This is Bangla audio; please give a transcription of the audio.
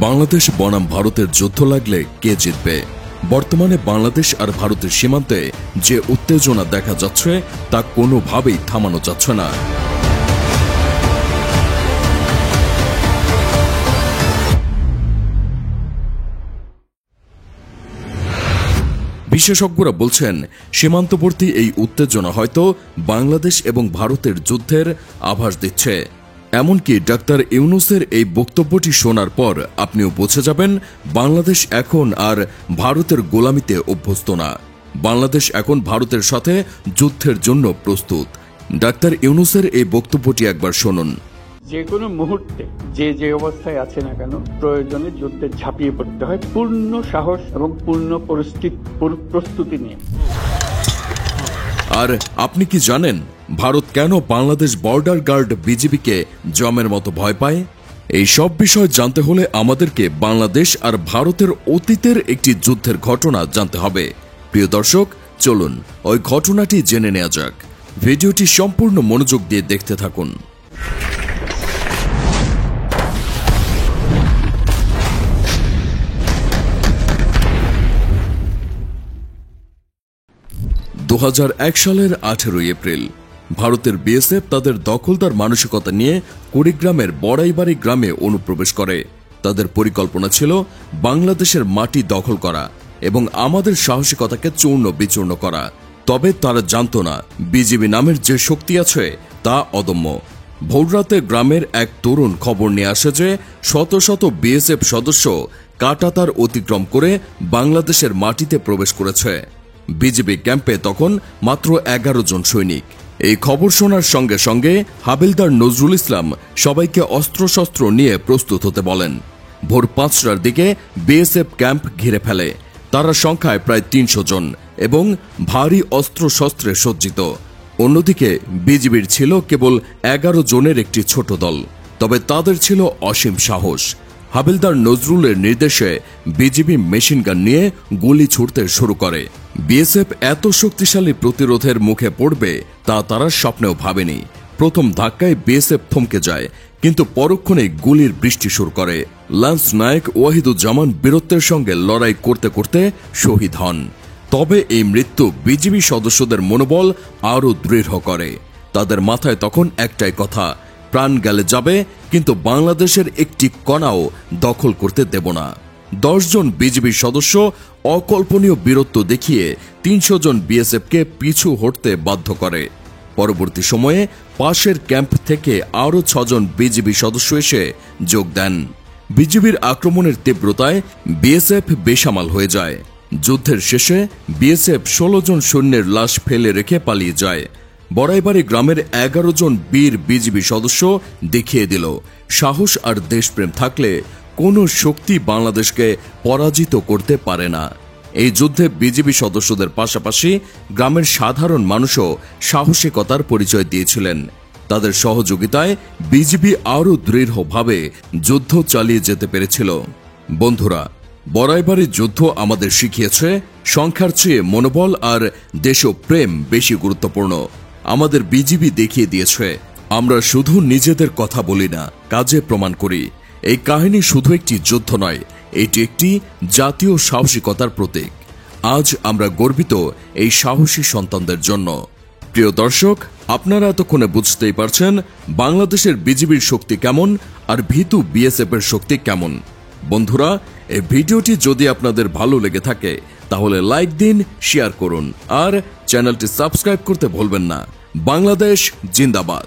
বাংলাদেশ বনাম ভারতের যুদ্ধ লাগলে কে জিতবে? বর্তমানে বাংলাদেশ আর ভারতের সীমান্তে যে উত্তেজনা দেখা যাচ্ছে তা কোনোভাবেই থামানো যাচ্ছে না। বিশেষজ্ঞরা বলছেন, সীমান্তবর্তী এই উত্তেজনা হয়তো বাংলাদেশ এবং ভারতের যুদ্ধের আভাস দিচ্ছে। এমনকি ডাক্তার ইউনূসের এই বক্তব্যটি শোনার পর আপনিও বুঝে যাবেন বাংলাদেশ এখন আর ভারতের গোলামিতে অভ্যস্ত না। বাংলাদেশ এখন ভারতের সাথে যুদ্ধের জন্য প্রস্তুত। ডাক্তার ইউনূসের এই বক্তব্যটি একবার শুনুন। যে কোনো মুহূর্তে যে অবস্থায় আছে না কেন, প্রয়োজনে যুদ্ধে ঝাঁপিয়ে পড়তে হয় পূর্ণ সাহস এবং পূর্ণ প্রস্তুতি নিয়ে। আর আপনি কি জানেন ভারত কেন বাংলাদেশ বর্ডার গার্ড বিজিবিকে জমের মতো ভয় পায়? এই সব বিষয় জানতে হলে আমাদেরকে বাংলাদেশ আর ভারতের অতীতের একটি যুদ্ধের ঘটনা জানতে হবে। প্রিয় দর্শক, চলুন ওই ঘটনাটি জেনে নেওয়া যাক। ভিডিওটি সম্পূর্ণ মনোযোগ দিয়ে দেখতে থাকুন। 2001 সালের 18 এপ্রিল ভারতের বিএসএফ তাদের দখলদার মানসিকতা নিয়ে কুড়িগ্রামের বড়াইবাড়ি গ্রামে অনুপ্রবেশ করে। তাদের পরিকল্পনা ছিল বাংলাদেশের মাটি দখল করা এবং আমাদের সাহসিকতাকে চূর্ণ বিচূর্ণ করা। তবে তারা জানত না বিজিবি নামের যে শক্তি আছে তা অদম্য। ভোররাতে গ্রামের এক তরুণ খবর নিয়ে আসে যে শত শত বিএসএফ সদস্য কাঁটাতার অতিক্রম করে বাংলাদেশের মাটিতে প্রবেশ করেছে। বিজিবি ক্যাম্পে তখন মাত্র 11 জন সৈনিক। এই খবর শোনার সঙ্গে সঙ্গে হাবিলদার নজরুল ইসলাম সবাইকে অস্ত্রশস্ত্র নিয়ে প্রস্তুত হতে বলেন। ভোর 5টার দিকে বিএসএফ ক্যাম্প ঘিরে ফেলে। তারা সংখ্যায় প্রায় 300 জন এবং ভারী অস্ত্রশস্ত্রে সজ্জিত। অন্যদিকে বিজিবির ছিল কেবল 11 জনের একটি ছোট দল, তবে তাদের ছিল অসীম সাহস। হাবিলদার নজরুলের নির্দেশে বিজিবি মেশিনগান নিয়ে গুলি ছুড়তে শুরু করে। বিএসএফ এত শক্তিশালী প্রতিরোধের মুখে পড়বে তা তারা স্বপ্নেও ভাবেনি। প্রথম ধাক্কায় বিএসএফ থমকে যায়, কিন্তু পরক্ষণে গুলির বৃষ্টি শুরু করে। ল্যান্স নায়ক ওয়াহিদুজ্জামান বীরত্বের সঙ্গে লড়াই করতে করতে শহীদ হন। তবে এই মৃত্যু বিজিবি সদস্যদের মনোবল আরও দৃঢ় করে। তাদের মাথায় তখন একটাই কথা, প্রাণ গেলে যাবে, কিন্তু বাংলাদেশের একটি কণাও দখল করতে দেব না। 10 জন বিজিবি সদস্য অকল্পনীয় বীরত্ব দেখিয়ে 300 জন বিএসএফকে পিছু হটতে বাধ্য করে। পরবর্তী সময়ে পাশের ক্যাম্প থেকে আরও 6 জন বিজিবি সদস্য এসে যোগ দেন। বিজিবির আক্রমণের তীব্রতায় বিএসএফ বেসামাল হয়ে যায়। যুদ্ধের শেষে বিএসএফ 16 জন সৈন্যের লাশ ফেলে রেখে পালিয়ে যায়। বড়াইবাড়ি গ্রামের 11 জন বীর বিজিবি সদস্য দেখিয়ে দিল সাহস আর দেশপ্রেম থাকলে কোনো শক্তি বাংলাদেশকে পরাজিত করতে পারে না। এই যুদ্ধে বিজিবি সদস্যদের পাশাপাশি গ্রামের সাধারণ মানুষও সাহসিকতার পরিচয় দিয়েছিলেন। তাদের সহযোগিতায় বিজিবি আরও দৃঢ়ভাবে যুদ্ধ চালিয়ে যেতে পেরেছিল। বন্ধুরা, বড়াইবাড়ির যুদ্ধ আমাদের শিখিয়েছে সংখ্যার চেয়ে মনোবল আর দেশপ্রেম বেশি গুরুত্বপূর্ণ। আমাদের বিজিবি দেখিয়ে দিয়েছে আমরা শুধু নিজেদের কথা বলি না, কাজে প্রমাণ করি। এই কাহিনী শুধু একটি যুদ্ধ নয়, এটি একটি জাতীয় সাহসিকতার প্রতীক। আজ আমরা গর্বিত এই সাহসী সন্তানদের জন্য। প্রিয় দর্শক, আপনারা এতক্ষণে বুঝতেই পারছেন বাংলাদেশের বিজিবির শক্তি কেমন আর ভীতু বিএসএফ এর শক্তি কেমন। বন্ধুরা, এই ভিডিওটি যদি আপনাদের ভালো লেগে থাকে তাহলে লাইক দিন, শেয়ার করুন আর চ্যানেলটি সাবস্ক্রাইব করতে ভুলবেন না। বাংলাদেশ জিন্দাবাদ।